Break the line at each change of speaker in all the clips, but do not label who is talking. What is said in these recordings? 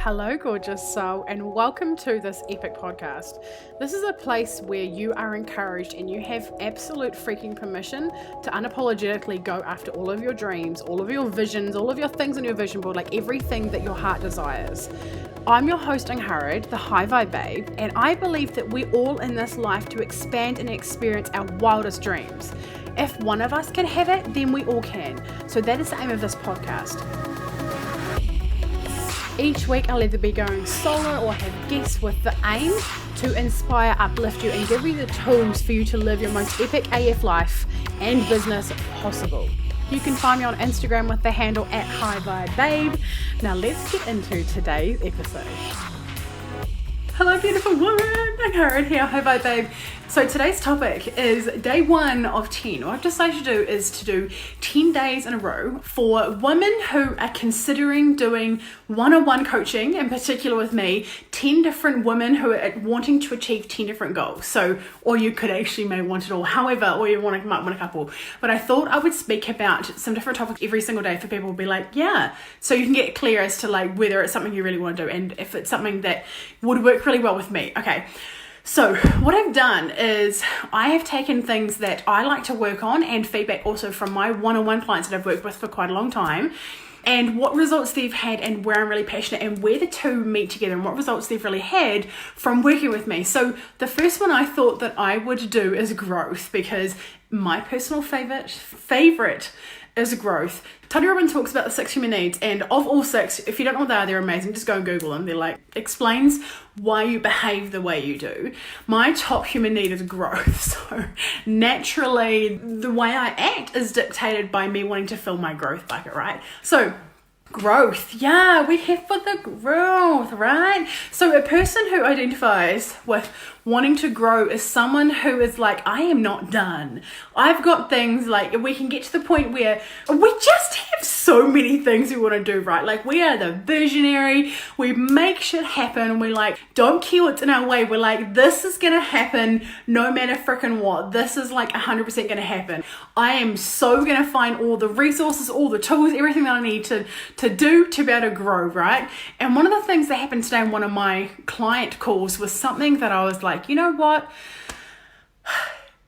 Hello, gorgeous soul, and welcome to this epic podcast. This is a place where you are encouraged and you have absolute freaking permission to unapologetically go after all of your dreams, all of your visions, all of your things on your vision board, like everything that your heart desires. I'm your host, Ingharid, the High Vibe Babe, and I believe that we're all in this life to expand and experience our wildest dreams. If one of us can have it, then we all can. So that is the aim of this podcast. Each week I'll either be going solo or have guests with the aim to inspire, uplift you and give you the tools for you to live your most epic AF life and business possible. You can find me on Instagram with the handle @HighVibeBabe. Now let's get into today's episode. Hello beautiful woman, Ingharid here, High Vibe Babe. So today's topic is day 1 of 10. What I've decided to do is to do 10 days in a row for women who are considering doing one-on-one coaching, in particular with me, 10 different women who are wanting to achieve 10 different goals. So, or you could actually may want it all, however, or you might want a couple. But I thought I would speak about some different topics every single day for people to be like, yeah, so you can get clear as to like whether it's something you really want to do and if it's something that would work really well with me. Okay. So what I've done is I have taken things that I like to work on and feedback also from my one-on-one clients that I've worked with for quite a long time and what results they've had and where I'm really passionate and where the two meet together and what results they've really had from working with me. So the first one I thought that I would do is growth, because my personal favorite is growth. Tony Robbins talks about the 6 human needs, and of all 6, if you don't know what they are, they're amazing. Just go and Google them. They're like, explains why you behave the way you do. My top human need is growth. So naturally, the way I act is dictated by me wanting to fill my growth bucket, right? So growth, yeah, we're here for the growth, right? So a person who identifies with wanting to grow is someone who is like, I am not done. I've got things like, we can get to the point where we just have so many things we want to do, right? Like we are the visionary, we make shit happen, we like, don't care what's in our way. We're like, this is going to happen no matter frickin' what. This is like 100% going to happen. I am so going to find all the resources, all the tools, everything that I need to do to be able to grow, right? And one of the things that happened today in one of my client calls was something that I was like, you know what?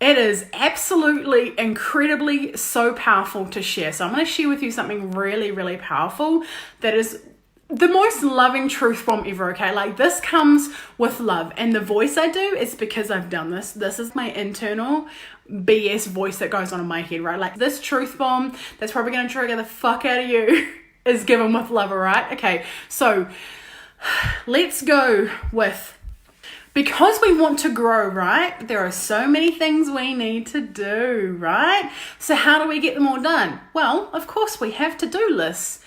It is absolutely incredibly so powerful to share. So I'm going to share with you something really, really powerful that is the most loving truth bomb ever, okay? Like this comes with love, and the voice I do is because I've done this. This is my internal BS voice that goes on in my head, right? Like this truth bomb that's probably going to trigger the fuck out of you is given with love, all right? Okay, so let's go with, because we want to grow, right? There are so many things we need to do, right? So how do we get them all done? Well, of course we have to-do lists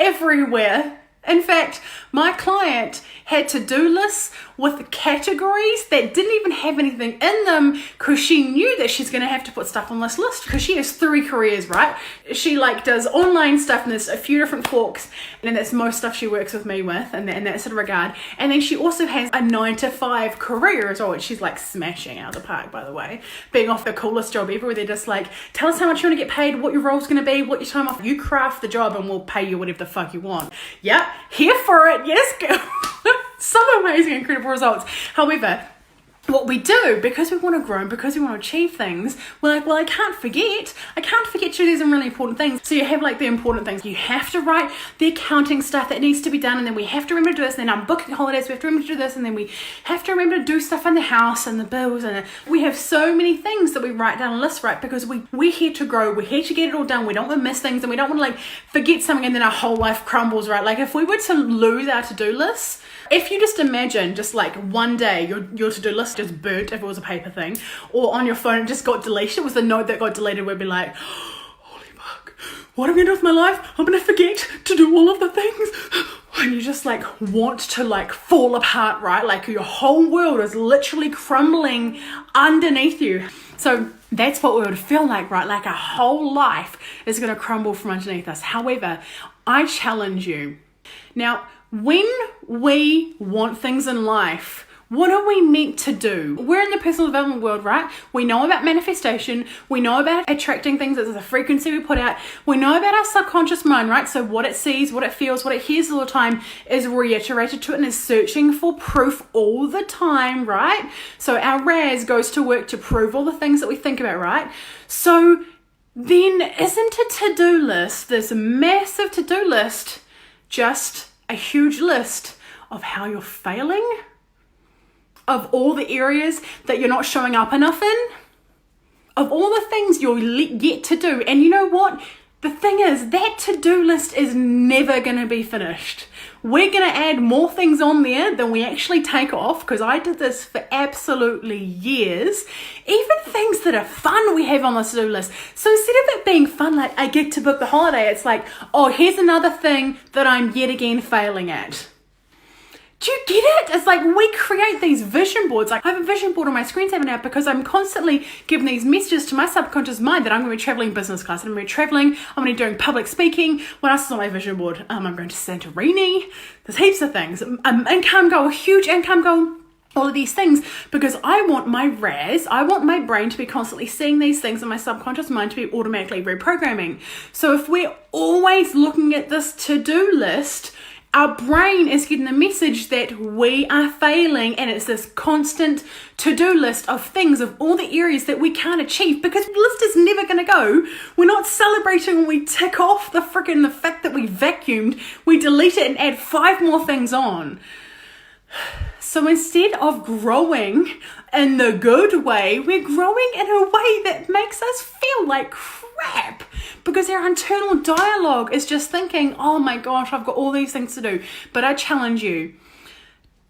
everywhere. In fact, my client had to-do lists with categories that didn't even have anything in them because she knew that she's going to have to put stuff on this list because she has 3 careers, right? She like does online stuff and there's a few different forks, and then that's most stuff she works with me with and that sort of regard. And then she also has a 9-to-5 career as well, which she's like smashing out of the park, by the way. Being off the coolest job ever, where they're just like, tell us how much you want to get paid, what your role's going to be, what your time off. You craft the job and we'll pay you whatever the fuck you want. Yeah, here for it. Yes, girl. Some amazing, incredible results. However, what we do, because we want to grow and because we want to achieve things, we're like, well, I can't forget to do some really important things. So you have like the important things. You have to write the accounting stuff that needs to be done, and then we have to remember to do this, and then I'm booking holidays, we have to remember to do this, and then we have to remember to do stuff in the house and the bills, and we have so many things that we write down a list, right? Because we're here to grow, we're here to get it all done, we don't want to miss things, and we don't want to like forget something and then our whole life crumbles, right? Like if we were to lose our to-do list, if you just imagine just like one day your to-do list just burnt if it was a paper thing, or on your phone it just got deleted, it was the note that got deleted, we'd be like, holy fuck, what am I going to do with my life? I'm going to forget to do all of the things. And you just like want to like fall apart, right? Like your whole world is literally crumbling underneath you. So that's what we would feel like, right? Like our whole life is going to crumble from underneath us. However, I challenge you. Now, when we want things in life, What are we meant to do? We're in the personal development world, right? We know about manifestation. We know about attracting things as a frequency we put out. We know about our subconscious mind, right? So what it sees, what it feels, what it hears all the time is reiterated to it and is searching for proof all the time, right? So our RAS goes to work to prove all the things that we think about, right? So then isn't a to-do list, this massive to-do list, just a huge list of how you're failing? Of all the areas that you're not showing up enough in, of all the things you're yet to do. And you know what? The thing is, that to-do list is never going to be finished. We're going to add more things on there than we actually take off, because I did this for absolutely years. Even things that are fun we have on the to-do list. So instead of it being fun, like I get to book the holiday, it's like, oh, here's another thing that I'm yet again failing at. Do you get it? It's like we create these vision boards. Like I have a vision board on my screensaver now because I'm constantly giving these messages to my subconscious mind that I'm going to be traveling business class. I'm going to be traveling. I'm going to be doing public speaking. What else is on my vision board? I'm going to Santorini. There's heaps of things. Income goal, huge income goal. All of these things, because I want my RAS, I want my brain to be constantly seeing these things and my subconscious mind to be automatically reprogramming. So if we're always looking at this to-do list, our brain is getting the message that we are failing, and it's this constant to-do list of things, of all the areas that we can't achieve, because the list is never going to go. We're not celebrating when we tick off the fact that we vacuumed, we delete it and add 5 more things on. So instead of growing in the good way, we're growing in a way that makes us feel like crap, because our internal dialogue is just thinking, oh my gosh, I've got all these things to do. But I challenge you,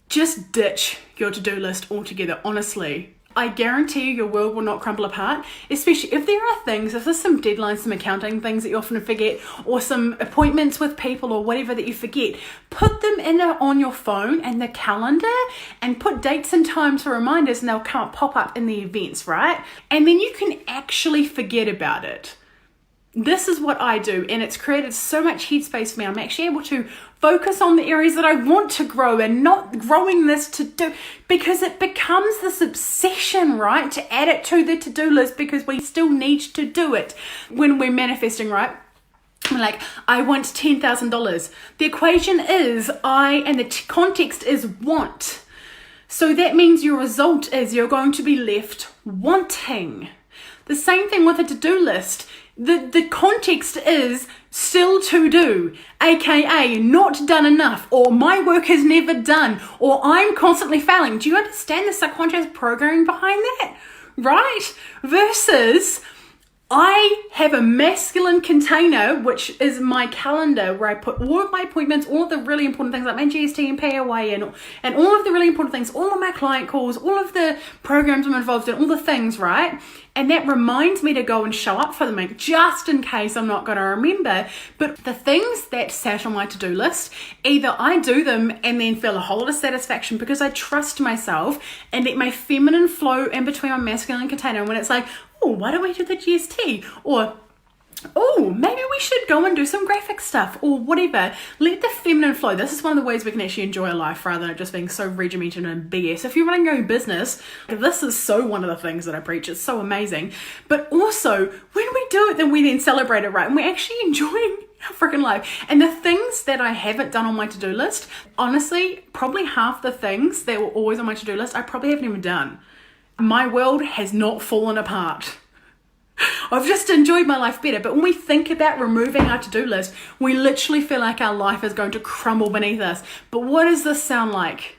just ditch your to-do list altogether, honestly. I guarantee you your world will not crumble apart, especially if there are things, if there's some deadlines, some accounting things that you often forget, or some appointments with people or whatever that you forget. Put them in on your phone and the calendar, and put dates and times for reminders, and they'll pop up in the events, right? And then you can actually forget about it. This is what I do, and it's created so much headspace for me. I'm actually able to focus on the areas that I want to grow and not growing this to do, because it becomes this obsession, right? To add it to the to-do list because we still need to do it when we're manifesting, right? Like, I want $10,000. The equation is and the context is want. So that means your result is you're going to be left wanting. The same thing with a to-do list. The context is still to do, aka not done enough, or my work is never done, or I'm constantly failing. Do you understand the subconscious programming behind that? Right? Versus, I have a masculine container, which is my calendar, where I put all of my appointments, all of the really important things like my GST and POA and all of the really important things, all of my client calls, all of the programs I'm involved in, all the things, right? And that reminds me to go and show up for them, just in case I'm not going to remember. But the things that sat on my to-do list, either I do them and then feel a whole lot of satisfaction because I trust myself and let my feminine flow in between my masculine container. When it's like, oh, why don't we do the GST? Or, oh, maybe we should go and do some graphic stuff, or whatever. Let the feminine flow. This is one of the ways we can actually enjoy life rather than just being so regimented and BS. If you're running your own business, this is so one of the things that I preach. It's so amazing. But also, when we do it, then we then celebrate it, right? And we're actually enjoying our freaking life. And the things that I haven't done on my to-do list, honestly, probably half the things that were always on my to-do list, I probably haven't even done. My world has not fallen apart. I've just enjoyed my life better. But when we think about removing our to-do list, we literally feel like our life is going to crumble beneath us. But what does this sound like?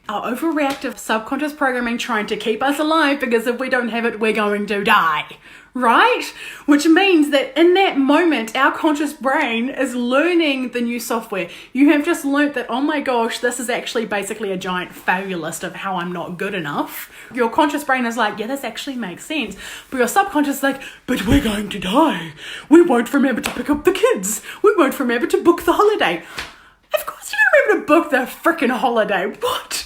Our overreactive subconscious programming trying to keep us alive, because if we don't have it, we're going to die, right? Which means that in that moment, our conscious brain is learning the new software. You have just learnt that, oh my gosh, this is actually basically a giant failure list of how I'm not good enough. Your conscious brain is like, yeah, this actually makes sense. But your subconscious is like, but we're going to die. We won't remember to pick up the kids. We won't remember to book the holiday. Of course you don't remember to book the freaking holiday. What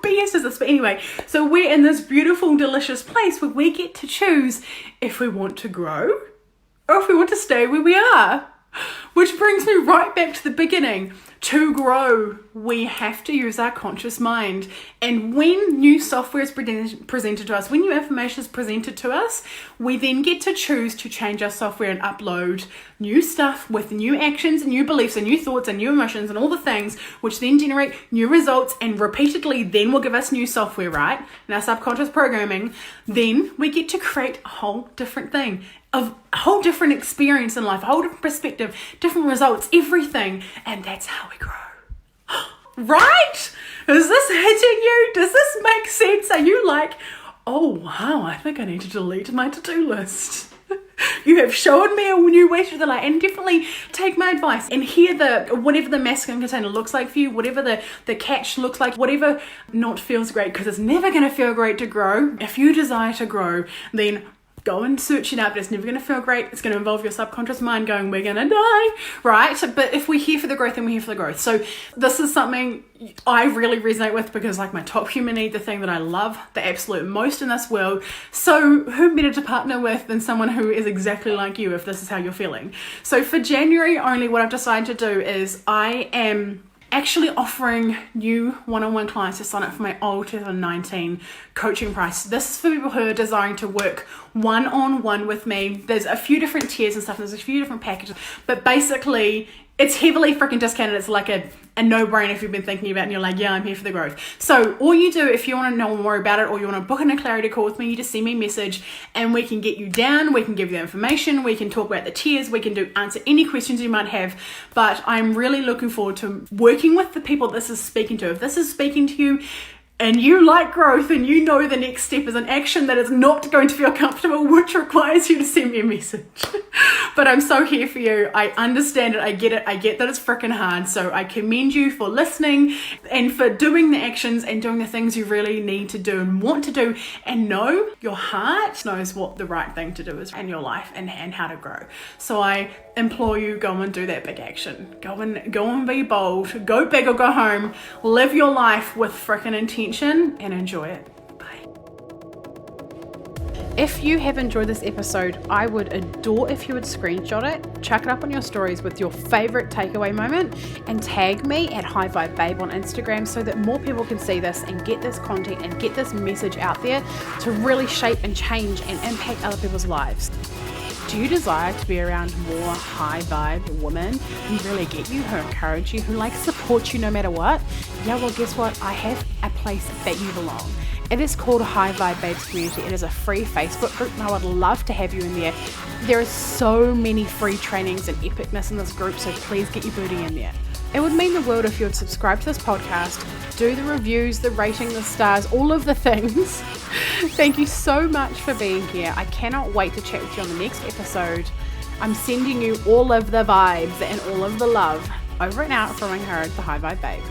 BS is this? But anyway, so we're in this beautiful, delicious place where we get to choose if we want to grow or if we want to stay where we are. Which brings me right back to the beginning. To grow, we have to use our conscious mind. And when new software is presented to us, when new information is presented to us, we then get to choose to change our software and upload new stuff with new actions, new beliefs, and new thoughts, and new emotions, and all the things, which then generate new results, and repeatedly then will give us new software, right? In our subconscious programming, then we get to create a whole different thing, of a whole different experience in life, a whole different perspective, different results, everything. And that's how we grow. Right? Is this hitting you? Does this make sense? Are you like, oh wow, I think I need to delete my to-do list? You have shown me a new way to the light, and definitely take my advice and hear whatever the masculine container looks like for you, whatever the catch looks like, whatever not feels great, because it's never going to feel great to grow. If you desire to grow, then go and search it up. It's never going to feel great. It's going to involve your subconscious mind going, we're going to die, right? But if we're here for the growth, then we're here for the growth. So this is something I really resonate with, because like my top human need, the thing that I love the absolute most in this world. So who better to partner with than someone who is exactly like you, if this is how you're feeling? So for January only, what I've decided to do is I am actually offering new one-on-one clients to sign up for my old 2019 coaching price. This is for people who are desiring to work one-on-one with me. There's a few different tiers and stuff. There's a few different packages, but basically it's heavily freaking discounted. It's like a no-brainer if you've been thinking about it and you're like, yeah, I'm here for the growth. So all you do, if you want to know more about it, or you want to book in a clarity call with me, you just send me a message and we can get you down, we can give you the information, we can talk about the tiers, we can answer any questions you might have. But I'm really looking forward to working with the people this is speaking to. If this is speaking to you, and you like growth, and you know the next step is an action that is not going to feel comfortable, which requires you to send me a message. But I'm so here for you. I understand it. I get it. I get that it's freaking hard. So I commend you for listening and for doing the actions and doing the things you really need to do and want to do, and know your heart knows what the right thing to do is in your life and how to grow. So I implore you, go and do that big action. Go and be bold. Go big or go home. Live your life with freaking intention and enjoy it. Bye. If you have enjoyed this episode, I would adore if you would screenshot it, chuck it up on your stories with your favorite takeaway moment, and tag me at High Vibe Babe on Instagram, so that more people can see this and get this content and get this message out there to really shape and change and impact other people's lives. Do you desire to be around more high vibe women who really get you, who encourage you, who like support you no matter what? Yeah, well, guess what? I have a place that you belong. It is called High Vibe Babes Community. It is a free Facebook group, and I would love to have you in there. There are so many free trainings and epicness in this group, so please get your booty in there. It would mean the world if you would subscribe to this podcast, do the reviews, the rating, the stars, all of the things. Thank you so much for being here. I cannot wait to chat with you on the next episode. I'm sending you all of the vibes and all of the love. Over and out from her, the High Vibe Babe.